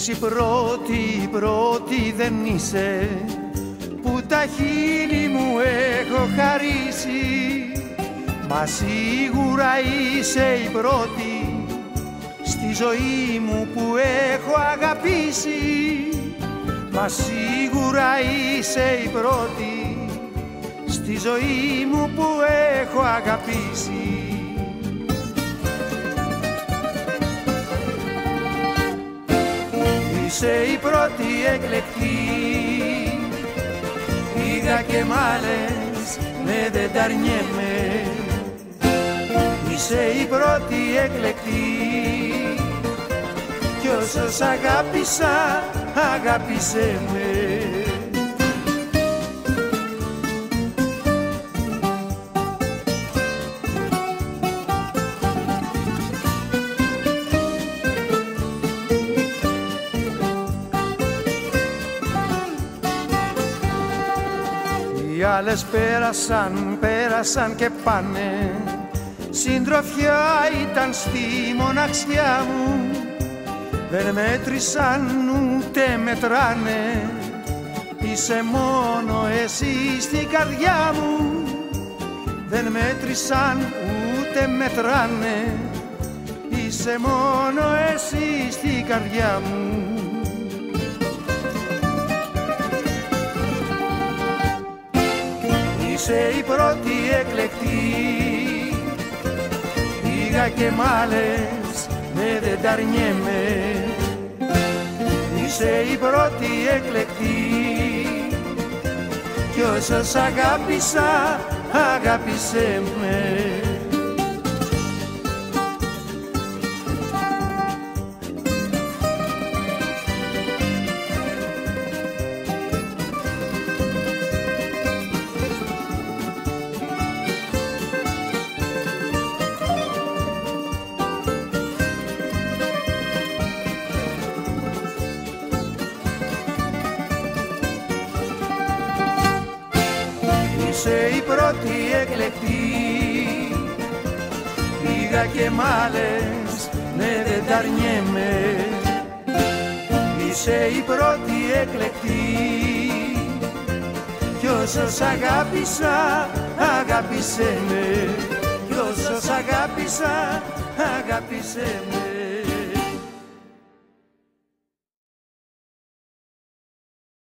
Εσύ πρώτη δεν είσαι, που τα χείλη μου έχω χαρίσει, μα σίγουρα είσαι η πρώτη στη ζωή μου που έχω αγαπήσει. Μα σίγουρα είσαι η πρώτη στη ζωή μου που έχω αγαπήσει. Είσαι η πρώτη εκλεκτή, πήγα και μ' άλλες, ναι δεν τ' αρνιέμαι. Είσαι η πρώτη εκλεκτή κι όσο σ' αγάπησα, αγάπησέ με. Οι άλλες πέρασαν και πάνε, συντροφιά ήταν στη μοναξιά μου. Δεν μέτρησαν ούτε μετράνε, είσαι μόνο εσύ στην καρδιά μου. Δεν μέτρησαν ούτε μετράνε, είσαι μόνο εσύ στην καρδιά μου. Είσαι η πρώτη εκλεκτή, πήγα και μ' άλλες, ναι δεν τ' αρνιέμαι. Είσαι η πρώτη εκλεκτή κι όσο σ' αγάπησα, αγάπησέ με. Είσαι η πρώτη εκλεκτή, πήγα και μ' άλλες, ναι δεν τ' αρνιέμαι. Είσαι η πρώτη εκλεκτή κι όσο σ' αγάπησα, αγάπησέ με. Κι όσο σ' αγάπησα, αγάπησέ με.